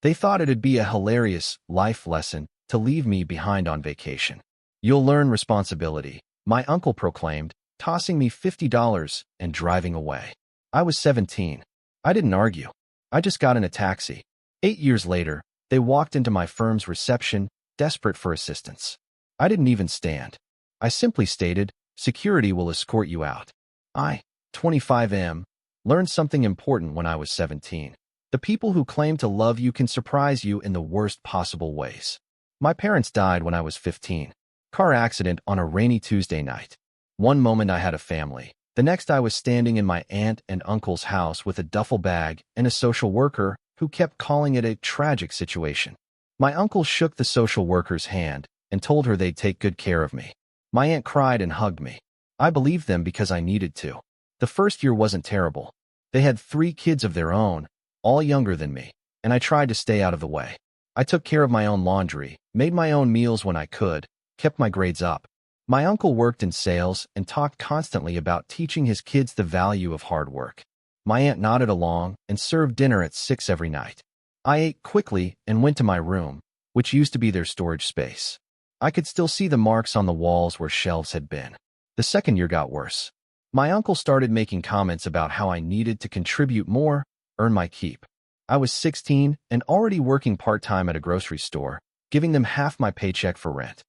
They thought it'd be a hilarious life lesson to leave me behind on vacation. "You'll learn responsibility," my uncle proclaimed, tossing me $50 and driving away. I was 17. I didn't argue. I just got in a taxi. 8 years later, they walked into my firm's reception, desperate for assistance. I didn't even stand. I simply stated, "Security will escort you out." I, 25 learned something important when I was 17. The people who claim to love you can surprise you in the worst possible ways. My parents died when I was 15. Car accident on a rainy Tuesday night. One moment I had a family. The next I was standing in my aunt and uncle's house with a duffel bag and a social worker who kept calling it a tragic situation. My uncle shook the social worker's hand and told her they'd take good care of me. My aunt cried and hugged me. I believed them because I needed to. The first year wasn't terrible. They had 3 kids of their own, all younger than me, and I tried to stay out of the way. I took care of my own laundry, made my own meals when I could, kept my grades up. My uncle worked in sales and talked constantly about teaching his kids the value of hard work. My aunt nodded along and served dinner at 6 every night. I ate quickly and went to my room, which used to be their storage space. I could still see the marks on the walls where shelves had been. The second year got worse. My uncle started making comments about how I needed to contribute more, earn my keep. I was 16 and already working part-time at a grocery store, giving them half my paycheck for rent.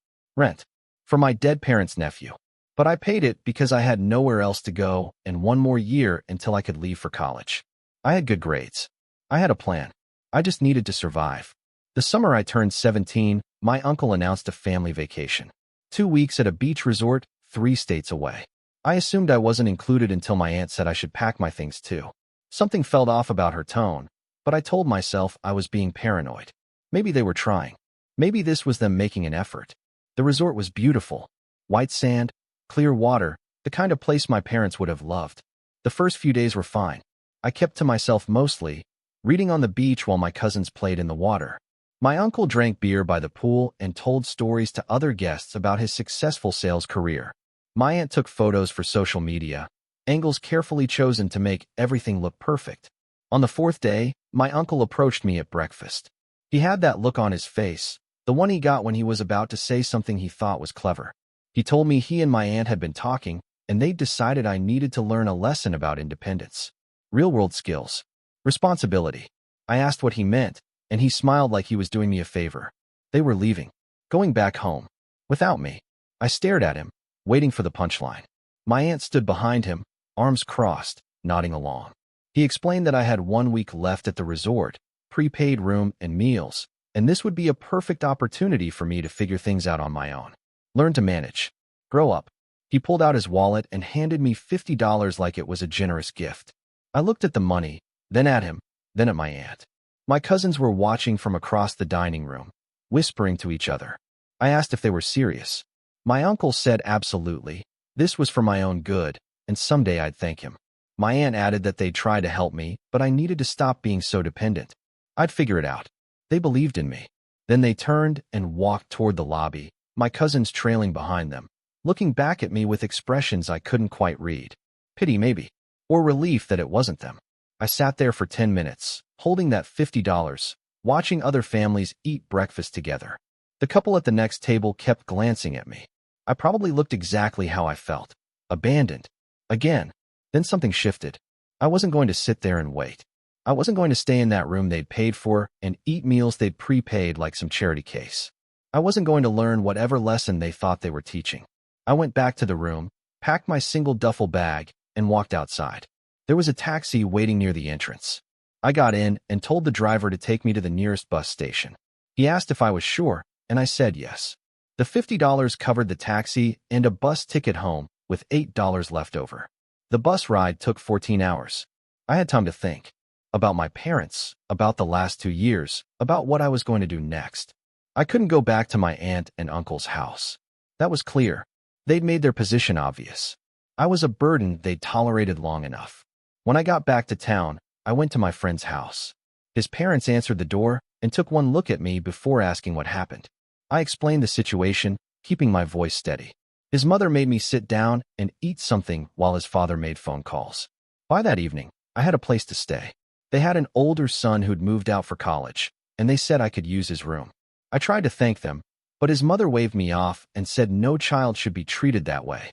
For my dead parents' nephew. But I paid it because I had nowhere else to go and 1 more year until I could leave for college. I had good grades. I had a plan. I just needed to survive. The summer I turned 17, my uncle announced a family vacation. 2 weeks at a beach resort, 3 states away. I assumed I wasn't included until my aunt said I should pack my things too. Something felt off about her tone, but I told myself I was being paranoid. Maybe they were trying. Maybe this was them making an effort. The resort was beautiful. White sand, clear water, the kind of place my parents would have loved. The first few days were fine. I kept to myself mostly, reading on the beach while my cousins played in the water. My uncle drank beer by the pool and told stories to other guests about his successful sales career. My aunt took photos for social media, angles carefully chosen to make everything look perfect. On the 4th day, my uncle approached me at breakfast. He had that look on his face, the one he got when he was about to say something he thought was clever. He told me he and my aunt had been talking, and they'd decided I needed to learn a lesson about independence. Real-world skills. Responsibility. I asked what he meant, and he smiled like he was doing me a favor. They were leaving. Going back home. Without me. I stared at him, waiting for the punchline. My aunt stood behind him, arms crossed, nodding along. He explained that I had 1 week left at the resort, prepaid room and meals, and this would be a perfect opportunity for me to figure things out on my own. Learn to manage. Grow up. He pulled out his wallet and handed me $50 like it was a generous gift. I looked at the money, then at him, then at my aunt. My cousins were watching from across the dining room, whispering to each other. I asked if they were serious. My uncle said absolutely. This was for my own good, and someday I'd thank him. My aunt added that they'd try to help me, but I needed to stop being so dependent. I'd figure it out. They believed in me. Then they turned and walked toward the lobby, my cousins trailing behind them, looking back at me with expressions I couldn't quite read. Pity maybe, or relief that it wasn't them. I sat there for 10 minutes, holding that $50, watching other families eat breakfast together. The couple at the next table kept glancing at me. I probably looked exactly how I felt. Abandoned. Again. Then something shifted. I wasn't going to sit there and wait. I wasn't going to stay in that room they'd paid for and eat meals they'd prepaid like some charity case. I wasn't going to learn whatever lesson they thought they were teaching. I went back to the room, packed my single duffel bag, and walked outside. There was a taxi waiting near the entrance. I got in and told the driver to take me to the nearest bus station. He asked if I was sure, and I said yes. The $50 covered the taxi and a bus ticket home with $8 left over. The bus ride took 14 hours. I had time to think. About my parents, about the last 2 years, about what I was going to do next. I couldn't go back to my aunt and uncle's house. That was clear. They'd made their position obvious. I was a burden they'd tolerated long enough. When I got back to town, I went to my friend's house. His parents answered the door and took one look at me before asking what happened. I explained the situation, keeping my voice steady. His mother made me sit down and eat something while his father made phone calls. By that evening, I had a place to stay. They had an older son who'd moved out for college, and they said I could use his room. I tried to thank them, but his mother waved me off and said no child should be treated that way.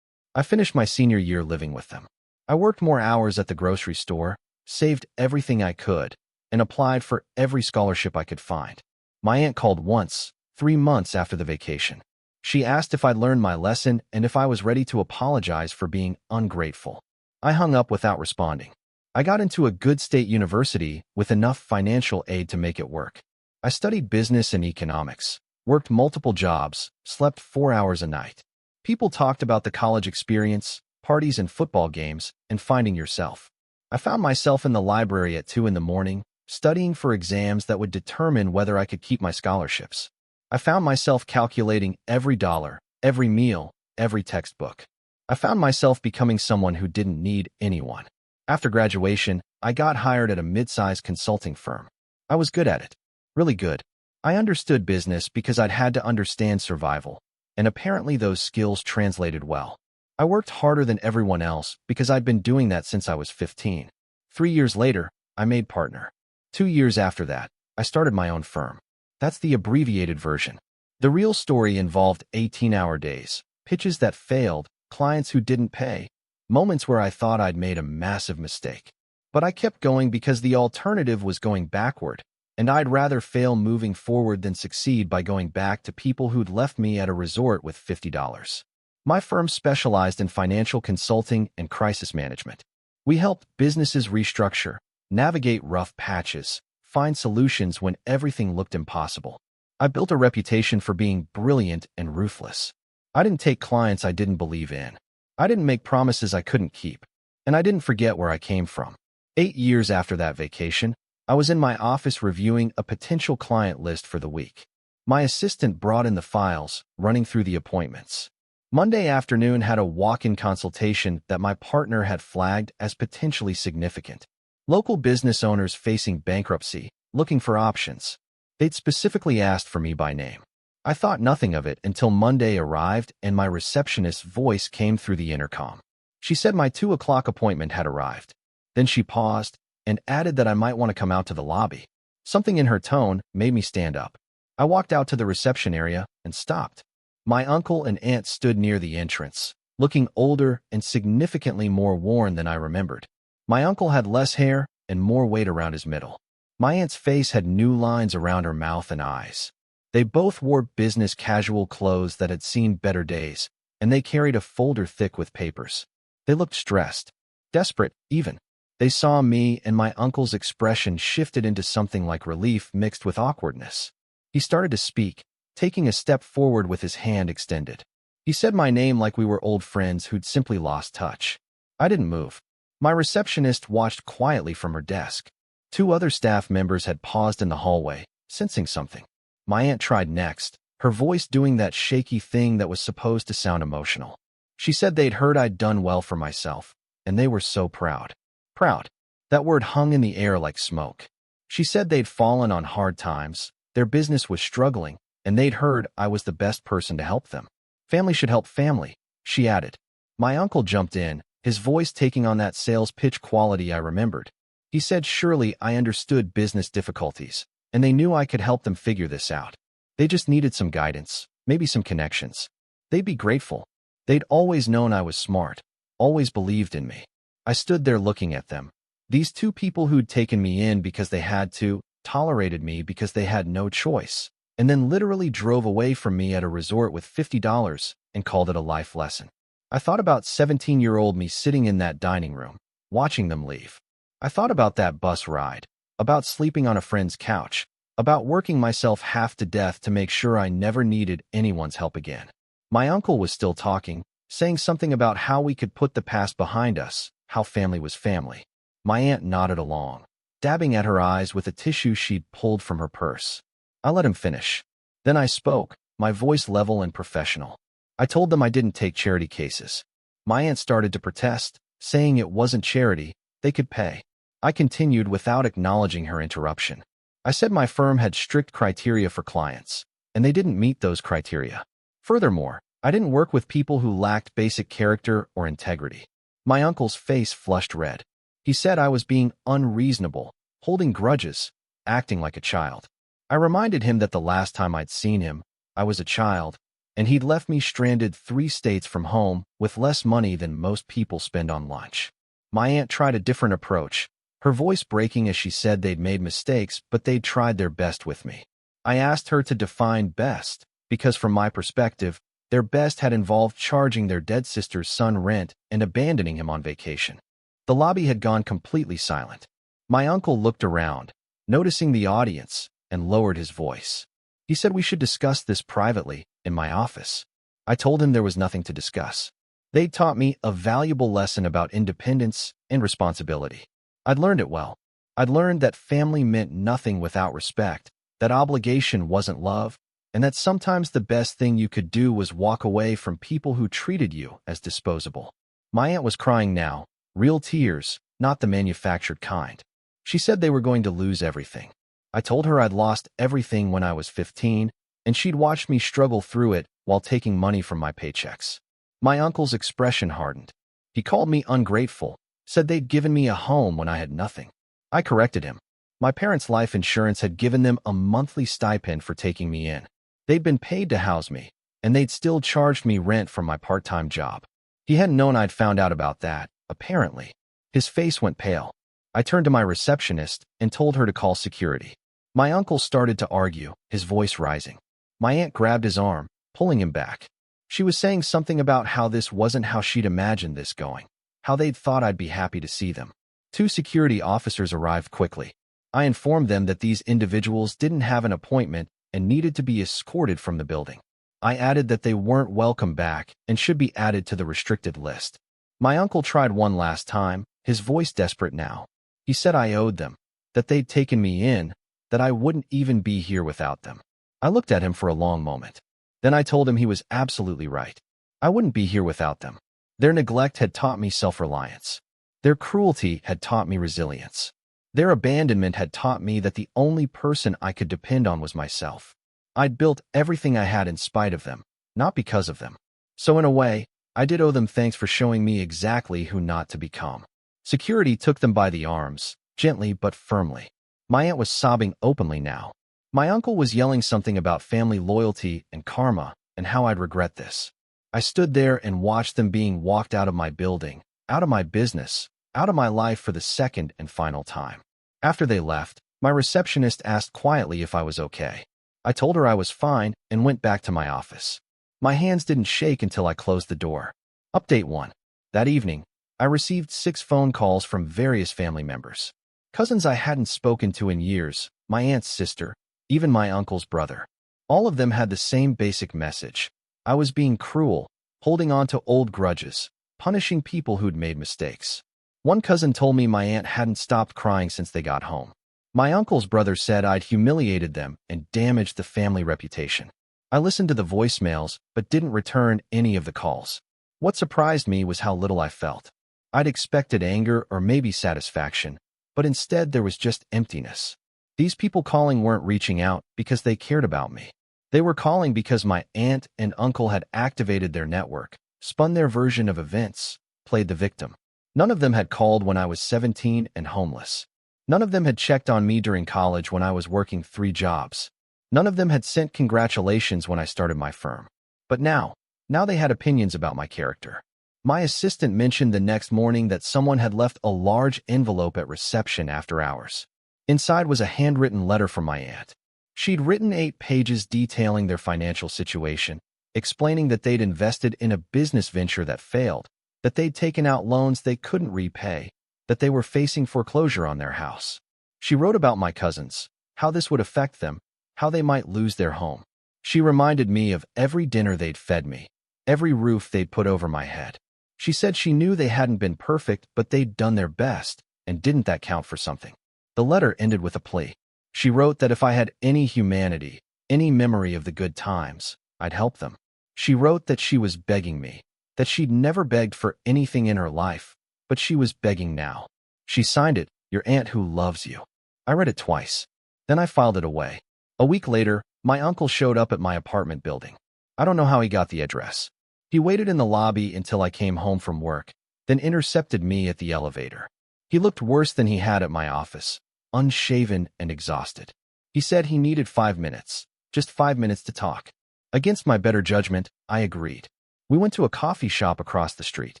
I finished my senior year living with them. I worked more hours at the grocery store, saved everything I could, and applied for every scholarship I could find. My aunt called once, 3 months after the vacation. She asked if I'd learned my lesson and if I was ready to apologize for being ungrateful. I hung up without responding. I got into a good state university with enough financial aid to make it work. I studied business and economics, worked multiple jobs, slept 4 hours a night. People talked about the college experience, parties and football games, and finding yourself. I found myself in the library at 2 in the morning, studying for exams that would determine whether I could keep my scholarships. I found myself calculating every dollar, every meal, every textbook. I found myself becoming someone who didn't need anyone. After graduation, I got hired at a mid-sized consulting firm. I was good at it. Really good. I understood business because I'd had to understand survival, and apparently those skills translated well. I worked harder than everyone else because I'd been doing that since I was 15. 3 years later, I made partner. 2 years after that, I started my own firm. That's the abbreviated version. The real story involved 18-hour days, pitches that failed, clients who didn't pay, moments where I thought I'd made a massive mistake. But I kept going because the alternative was going backward, and I'd rather fail moving forward than succeed by going back to people who'd left me at a resort with $50. My firm specialized in financial consulting and crisis management. We helped businesses restructure, navigate rough patches, find solutions when everything looked impossible. I built a reputation for being brilliant and ruthless. I didn't take clients I didn't believe in. I didn't make promises I couldn't keep. And I didn't forget where I came from. 8 years after that vacation, I was in my office reviewing a potential client list for the week. My assistant brought in the files, running through the appointments. Monday afternoon had a walk-in consultation that my partner had flagged as potentially significant. Local business owners facing bankruptcy, looking for options. They'd specifically asked for me by name. I thought nothing of it until Monday arrived and my receptionist's voice came through the intercom. She said my 2 o'clock appointment had arrived. Then she paused and added that I might want to come out to the lobby. Something in her tone made me stand up. I walked out to the reception area and stopped. My uncle and aunt stood near the entrance, looking older and significantly more worn than I remembered. My uncle had less hair and more weight around his middle. My aunt's face had new lines around her mouth and eyes. They both wore business casual clothes that had seen better days, and they carried a folder thick with papers. They looked stressed, desperate, even. They saw me, and my uncle's expression shifted into something like relief mixed with awkwardness. He started to speak, taking a step forward with his hand extended. He said my name like we were old friends who'd simply lost touch. I didn't move. My receptionist watched quietly from her desk. 2 other staff members had paused in the hallway, sensing something. My aunt tried next, her voice doing that shaky thing that was supposed to sound emotional. She said they'd heard I'd done well for myself, and they were so proud. Proud. That word hung in the air like smoke. She said they'd fallen on hard times, their business was struggling, and they'd heard I was the best person to help them. Family should help family, she added. My uncle jumped in, his voice taking on that sales pitch quality I remembered. He said surely I understood business difficulties, and they knew I could help them figure this out. They just needed some guidance, maybe some connections. They'd be grateful. They'd always known I was smart, always believed in me. I stood there looking at them. These 2 people who'd taken me in because they had to, tolerated me because they had no choice, and then literally drove away from me at a resort with $50 and called it a life lesson. I thought about 17-year-old me sitting in that dining room, watching them leave. I thought about that bus ride, about sleeping on a friend's couch, about working myself half to death to make sure I never needed anyone's help again. My uncle was still talking, saying something about how we could put the past behind us, how family was family. My aunt nodded along, dabbing at her eyes with a tissue she'd pulled from her purse. I let him finish. Then I spoke, my voice level and professional. I told them I didn't take charity cases. My aunt started to protest, saying it wasn't charity, they could pay. I continued without acknowledging her interruption. I said my firm had strict criteria for clients, and they didn't meet those criteria. Furthermore, I didn't work with people who lacked basic character or integrity. My uncle's face flushed red. He said I was being unreasonable, holding grudges, acting like a child. I reminded him that the last time I'd seen him, I was a child, and he'd left me stranded 3 states from home with less money than most people spend on lunch. My aunt tried a different approach, her voice breaking as she said they'd made mistakes, but they'd tried their best with me. I asked her to define best, because from my perspective, their best had involved charging their dead sister's son rent and abandoning him on vacation. The lobby had gone completely silent. My uncle looked around, noticing the audience, and lowered his voice. He said we should discuss this privately in my office. I told him there was nothing to discuss. They taught me a valuable lesson about independence and responsibility. I'd learned it well. I'd learned that family meant nothing without respect, that obligation wasn't love, and that sometimes the best thing you could do was walk away from people who treated you as disposable. My aunt was crying now, real tears, not the manufactured kind. She said they were going to lose everything. I told her I'd lost everything when I was 15, and she'd watched me struggle through it while taking money from my paychecks. My uncle's expression hardened. He called me ungrateful, said they'd given me a home when I had nothing. I corrected him. My parents' life insurance had given them a monthly stipend for taking me in. They'd been paid to house me, and they'd still charged me rent from my part-time job. He hadn't known I'd found out about that, apparently. His face went pale. I turned to my receptionist and told her to call security. My uncle started to argue, his voice rising. My aunt grabbed his arm, pulling him back. She was saying something about how this wasn't how she'd imagined this going, how they'd thought I'd be happy to see them. 2 security officers arrived quickly. I informed them that these individuals didn't have an appointment and needed to be escorted from the building. I added that they weren't welcome back and should be added to the restricted list. My uncle tried one last time, his voice desperate now. He said I owed them, that they'd taken me in, that I wouldn't even be here without them. I looked at him for a long moment. Then I told him he was absolutely right. I wouldn't be here without them. Their neglect had taught me self-reliance. Their cruelty had taught me resilience. Their abandonment had taught me that the only person I could depend on was myself. I'd built everything I had in spite of them, not because of them. So in a way, I did owe them thanks for showing me exactly who not to become. Security took them by the arms, gently but firmly. My aunt was sobbing openly now. My uncle was yelling something about family loyalty and karma and how I'd regret this. I stood there and watched them being walked out of my building, out of my business, out of my life for the second and final time. After they left, my receptionist asked quietly if I was okay. I told her I was fine and went back to my office. My hands didn't shake until I closed the door. Update 1. That evening, I received 6 phone calls from various family members. Cousins I hadn't spoken to in years, my aunt's sister, even my uncle's brother. All of them had the same basic message. I was being cruel, holding on to old grudges, punishing people who'd made mistakes. One cousin told me my aunt hadn't stopped crying since they got home. My uncle's brother said I'd humiliated them and damaged the family reputation. I listened to the voicemails, but didn't return any of the calls. What surprised me was how little I felt. I'd expected anger or maybe satisfaction, but instead there was just emptiness. These people calling weren't reaching out because they cared about me. They were calling because my aunt and uncle had activated their network, spun their version of events, played the victim. None of them had called when I was 17 and homeless. None of them had checked on me during college when I was working 3 jobs. None of them had sent congratulations when I started my firm. But now they had opinions about my character. My assistant mentioned the next morning that someone had left a large envelope at reception after hours. Inside was a handwritten letter from my aunt. She'd written 8 pages detailing their financial situation, explaining that they'd invested in a business venture that failed, that they'd taken out loans they couldn't repay, that they were facing foreclosure on their house. She wrote about my cousins, how this would affect them, how they might lose their home. She reminded me of every dinner they'd fed me, every roof they'd put over my head. She said she knew they hadn't been perfect, but they'd done their best, and didn't that count for something? The letter ended with a plea. She wrote that if I had any humanity, any memory of the good times, I'd help them. She wrote that she was begging me, that she'd never begged for anything in her life, but she was begging now. She signed it, "Your aunt who loves you." I read it twice. Then I filed it away. A week later, my uncle showed up at my apartment building. I don't know how he got the address. He waited in the lobby until I came home from work, then intercepted me at the elevator. He looked worse than he had at my office, unshaven and exhausted. He said he needed 5 minutes, just 5 minutes to talk. Against my better judgment, I agreed. We went to a coffee shop across the street.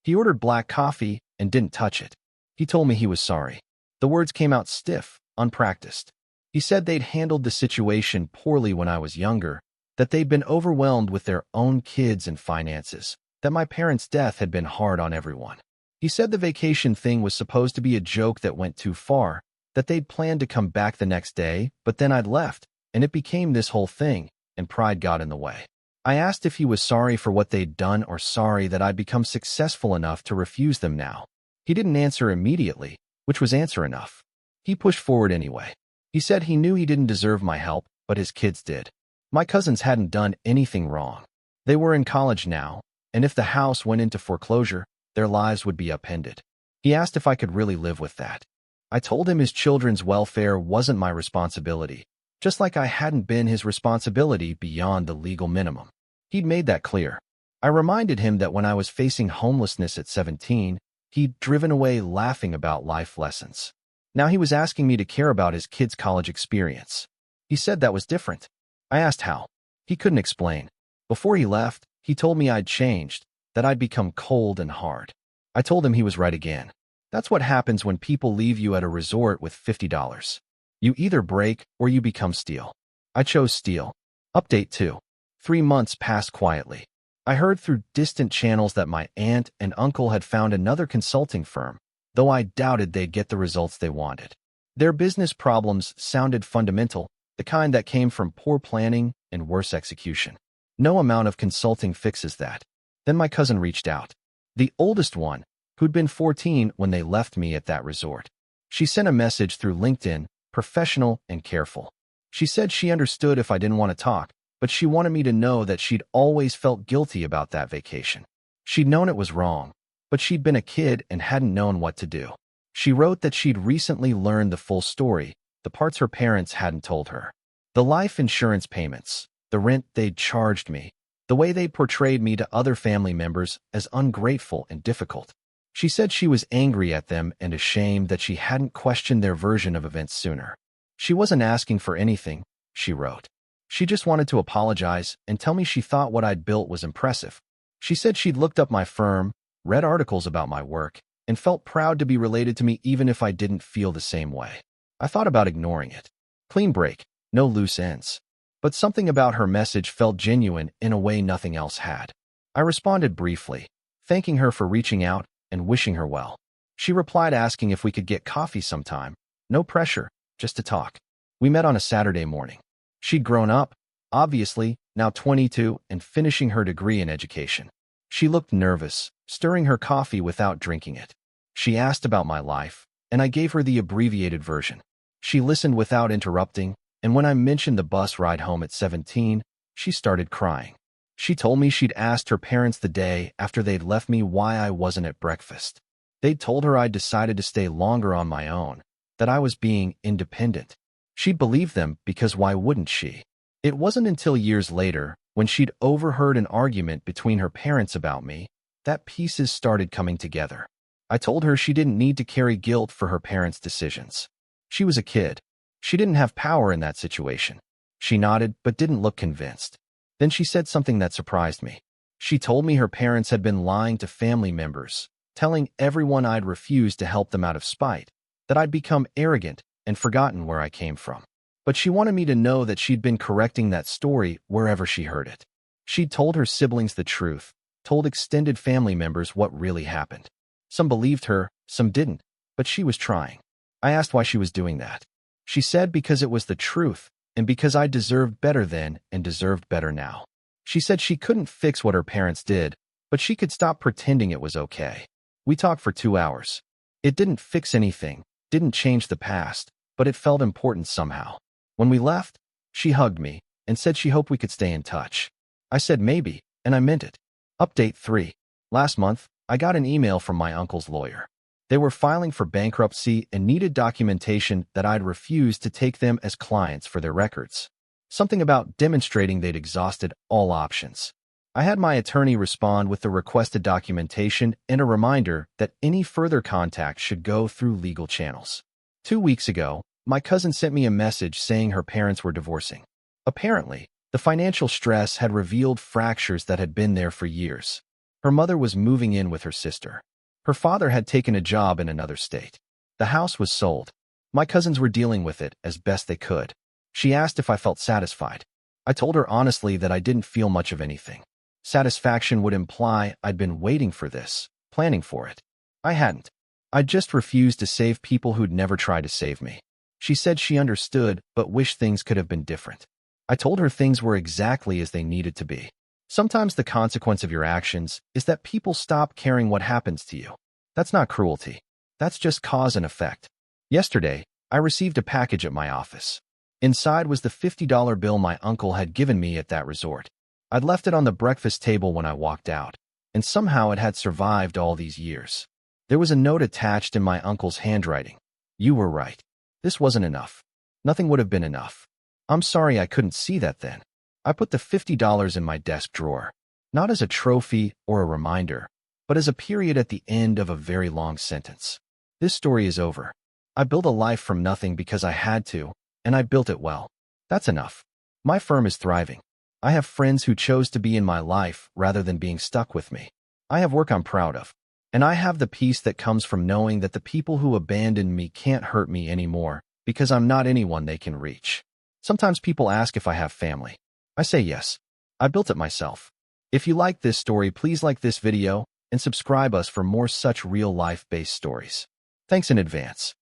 He ordered black coffee and didn't touch it. He told me he was sorry. The words came out stiff, unpracticed. He said they'd handled the situation poorly when I was younger, that they'd been overwhelmed with their own kids and finances, that my parents' death had been hard on everyone. He said the vacation thing was supposed to be a joke that went too far, that they'd planned to come back the next day, but then I'd left, and it became this whole thing, and pride got in the way. I asked if he was sorry for what they'd done or sorry that I'd become successful enough to refuse them now. He didn't answer immediately, which was answer enough. He pushed forward anyway. He said he knew he didn't deserve my help, but his kids did. My cousins hadn't done anything wrong. They were in college now, and if the house went into foreclosure, their lives would be upended. He asked if I could really live with that. I told him his children's welfare wasn't my responsibility, just like I hadn't been his responsibility beyond the legal minimum. He'd made that clear. I reminded him that when I was facing homelessness at 17, he'd driven away laughing about life lessons. Now he was asking me to care about his kids' college experience. He said that was different. I asked how. He couldn't explain. Before he left, he told me I'd changed, that I'd become cold and hard. I told him he was right again. That's what happens when people leave you at a resort with $50. You either break or you become steel. I chose steel. Update 2. 3 months passed quietly. I heard through distant channels that my aunt and uncle had found another consulting firm, though I doubted they'd get the results they wanted. Their business problems sounded fundamental, the kind that came from poor planning and worse execution. No amount of consulting fixes that. Then my cousin reached out. The oldest one, who'd been 14 when they left me at that resort. She sent a message through LinkedIn, professional and careful. She said she understood if I didn't want to talk, but she wanted me to know that she'd always felt guilty about that vacation. She'd known it was wrong, but she'd been a kid and hadn't known what to do. She wrote that she'd recently learned the full story, the parts her parents hadn't told her. The life insurance payments, the rent they'd charged me, the way they portrayed me to other family members as ungrateful and difficult. She said she was angry at them and ashamed that she hadn't questioned their version of events sooner. She wasn't asking for anything, she wrote. She just wanted to apologize and tell me she thought what I'd built was impressive. She said she'd looked up my firm, read articles about my work, and felt proud to be related to me even if I didn't feel the same way. I thought about ignoring it. Clean break, no loose ends. But something about her message felt genuine in a way nothing else had. I responded briefly, thanking her for reaching out and wishing her well. She replied asking if we could get coffee sometime. No pressure, just to talk. We met on a Saturday morning. She'd grown up, obviously, now 22 and finishing her degree in education. She looked nervous, stirring her coffee without drinking it. She asked about my life, and I gave her the abbreviated version. She listened without interrupting, and when I mentioned the bus ride home at 17, she started crying. She told me she'd asked her parents the day after they'd left me why I wasn't at breakfast. They'd told her I'd decided to stay longer on my own, that I was being independent. She'd believed them because why wouldn't she? It wasn't until years later, when she'd overheard an argument between her parents about me, that pieces started coming together. I told her she didn't need to carry guilt for her parents' decisions. She was a kid. She didn't have power in that situation. She nodded but didn't look convinced. Then she said something that surprised me. She told me her parents had been lying to family members, telling everyone I'd refused to help them out of spite, that I'd become arrogant and forgotten where I came from. But she wanted me to know that she'd been correcting that story wherever she heard it. She'd told her siblings the truth, told extended family members what really happened. Some believed her, some didn't, but she was trying. I asked why she was doing that. She said because it was the truth, and because I deserved better then and deserved better now. She said she couldn't fix what her parents did, but she could stop pretending it was okay. We talked for 2 hours. It didn't fix anything, didn't change the past, but it felt important somehow. When we left, she hugged me and said she hoped we could stay in touch. I said maybe, and I meant it. Update 3. Last month, I got an email from my uncle's lawyer. They were filing for bankruptcy and needed documentation that I'd refused to take them as clients for their records. Something about demonstrating they'd exhausted all options. I had my attorney respond with the requested documentation and a reminder that any further contact should go through legal channels. 2 weeks ago, My cousin sent me a message saying her parents were divorcing. Apparently, the financial stress had revealed fractures that had been there for years. Her mother was moving in with her sister. Her father had taken a job in another state. The house was sold. My cousins were dealing with it as best they could. She asked if I felt satisfied. I told her honestly that I didn't feel much of anything. Satisfaction would imply I'd been waiting for this, planning for it. I hadn't. I just refused to save people who'd never tried to save me. She said she understood, but wished things could have been different. I told her things were exactly as they needed to be. Sometimes the consequence of your actions is that people stop caring what happens to you. That's not cruelty. That's just cause and effect. Yesterday, I received a package at my office. Inside was the $50 bill my uncle had given me at that resort. I'd left it on the breakfast table when I walked out, and somehow it had survived all these years. There was a note attached in my uncle's handwriting. You were right. This wasn't enough. Nothing would have been enough. I'm sorry I couldn't see that then. I put the $50 in my desk drawer, not as a trophy or a reminder, but as a period at the end of a very long sentence. This story is over. I built a life from nothing because I had to, and I built it well. That's enough. My firm is thriving. I have friends who chose to be in my life rather than being stuck with me. I have work I'm proud of. And I have the peace that comes from knowing that the people who abandoned me can't hurt me anymore because I'm not anyone they can reach. Sometimes people ask if I have family. I say yes. I built it myself. If you like this story, please like this video and subscribe us for more such real life-based stories. Thanks in advance.